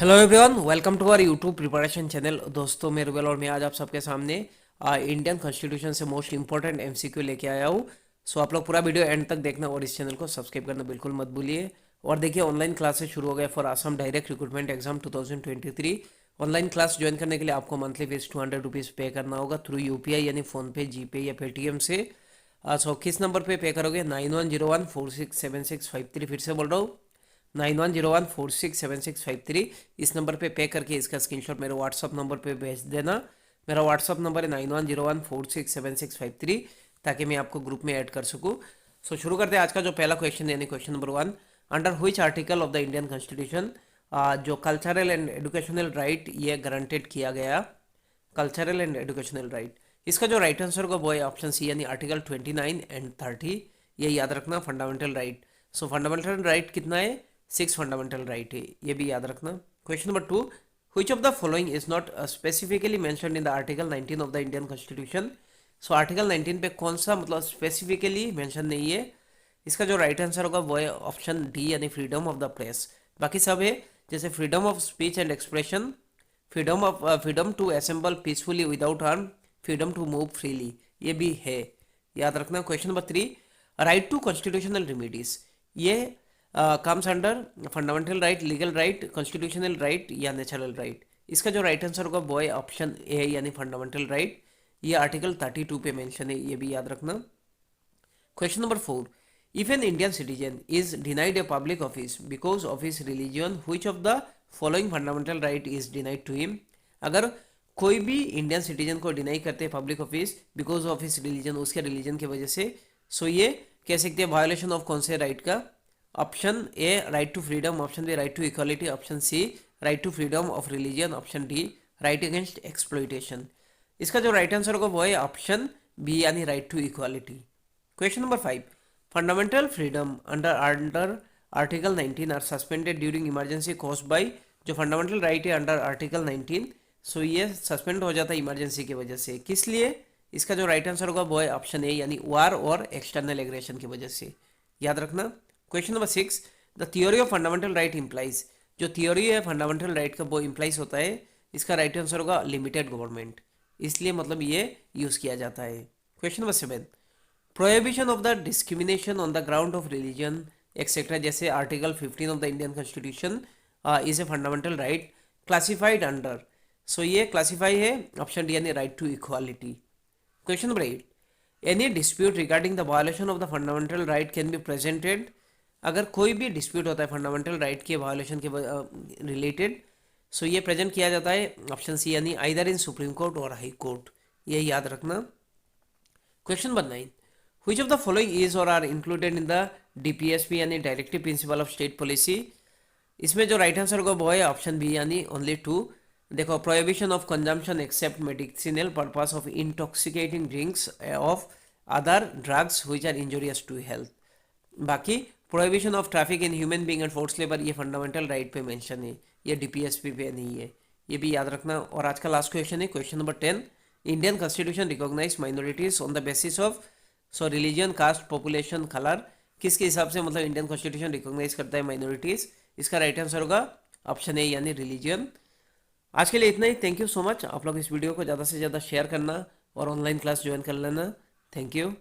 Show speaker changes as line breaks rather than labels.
Hello everyone, welcome to our YouTube preparation channel. दोस्तों, मैं रुबेल और मैं आज आप सबके सामने इंडियन कॉन्स्टिट्यूशन से मोस्ट इंपॉर्टेंट एमसीक्यू लेके आया हूँ। सो आप लोग पूरा वीडियो एंड तक देखना और इस चैनल को सब्सक्राइब करना बिल्कुल मत भूलिए। और देखिए, ऑनलाइन क्लासेस शुरू हो गए for Assam direct recruitment exam 2023। Online class join करने के लिए आपको मंथली फीस 200 रुपीज़ पे करना होगा थ्रू यूपीआई यानी फ़ोनपे, जीपे या पेटीएम से। सो किस नंबर पे करोगे? 9101467653। फिर से बोल रहा हूँ, 9101467653। इस नंबर पे करके इसका स्क्रीनशॉट मेरे व्हाट्सअप नंबर पे भेज देना। मेरा व्हाट्सअप नंबर है 9101467653, ताकि मैं आपको ग्रुप में ऐड कर सकूँ। सो शुरू करते हैं आज का जो पहला क्वेश्चन है, यानी question number 1। Under which article of the Indian constitution जो कल्चरल एंड एजुकेशनल राइट ये गारंटेड किया गया? कल्चरल एंड एजुकेशनल राइट, इसका जो राइट आंसर होगा वो है ऑप्शन सी, यानी आर्टिकल 29 एंड 30। ये याद रखना, फंडामेंटल राइट। सो फंडामेंटल राइट कितना है? 6 फंडामेंटल राइट है, ये भी याद रखना। Question number 2, which of the following is not specifically mentioned in the article 19 of the Indian Constitution? So article 19 पे कौन सा मतलब स्पेसिफिकली मेंशन नहीं है? इसका जो राइट आंसर होगा वो है ऑप्शन डी, यानी फ्रीडम ऑफ द प्रेस। बाकी सब है, जैसे freedom of speech and expression, freedom to assemble peacefully without harm, freedom to move freely, ये भी है, याद रखना। Question number 3, right to constitutional remedies, ये comes under fundamental right, legal right, constitutional right या नेचुरल राइट? इसका जो right answer होगा वो है ऑप्शन ए, यानी फंडामेंटल राइट। ये आर्टिकल 32 पे मेंशन है, ये भी याद रखना। Question number 4, if an Indian citizen is denied a public office because of his religion, which of the following fundamental right is denied to him? अगर कोई भी इंडियन सिटीजन को डिनाई करते हैं public office because of his religion, उसके religion की वजह से, सो ये कह सकते हैं वायोलेशन ऑफ कौन से राइट का? Option A right to freedom, option B right to equality, option C right to freedom of religion, option D right against exploitation. इसका जो राइट आंसर होगा वो है ऑप्शन बी, यानी right to equality. Question number 5, fundamental freedom under article 19 are suspended during emergency cause by, जो fundamental right है under article 19, so ये suspend हो जाता है इमरजेंसी की वजह से, किस लिए? इसका जो राइट आंसर होगा वो है ऑप्शन ए, यानी वार और एक्सटर्नल एग्रेशन की वजह से, याद रखना। Question number 6, the theory of fundamental right implies, जो थियोरी है फंडामेंटल राइट का वो इम्प्लाइज होता है, इसका राइट आंसर होगा लिमिटेड गवर्नमेंट, इसलिए मतलब ये यूज किया जाता है। Question number 7, prohibition of the discrimination on the ground of religion etcetera, जैसे article 15 of the Indian constitution is a fundamental right classified under, so ये क्लासिफाई है ऑप्शन डी, यानी right to equality. Question number 8, any dispute regarding the violation of the fundamental right can be presented, अगर कोई भी dispute होता है fundamental right के violation के रिलेटेड, सो ये प्रेजेंट किया जाता है ऑप्शन सी, यानी आइदर इन सुप्रीम कोर्ट और हाई कोर्ट, ये याद रखना। Question number 9, which of the following is और are included in the DPSP, यानी directive principle of state policy? इसमें जो राइट आंसर होगा वो है ऑप्शन बी, यानी ओनली 2। देखो, prohibition of consumption except medicinal purpose of intoxicating drinks of other drugs which are injurious to health. बाकी prohibition of traffic in human being and force labour, ये fundamental right पे mention है, ये DPSP पे नहीं है, ये भी याद रखना। और आज का लास्ट क्वेश्चन है question number 10, Indian constitution recognise minorities on the basis of, so religion, caste, population, colour, किसके हिसाब से मतलब इंडियन कॉन्स्टिट्यूशन रिकॉग्नाइज करता है माइनॉरिटीज? इसका राइट आंसर होगा ऑप्शन ए, यानी रिलीजन। आज के लिए इतना ही, थैंक यू सो मच। आप लोग इस वीडियो को ज़्यादा से ज़्यादा शेयर करना और ऑनलाइन क्लास ज्वाइन कर लेना। Thank you.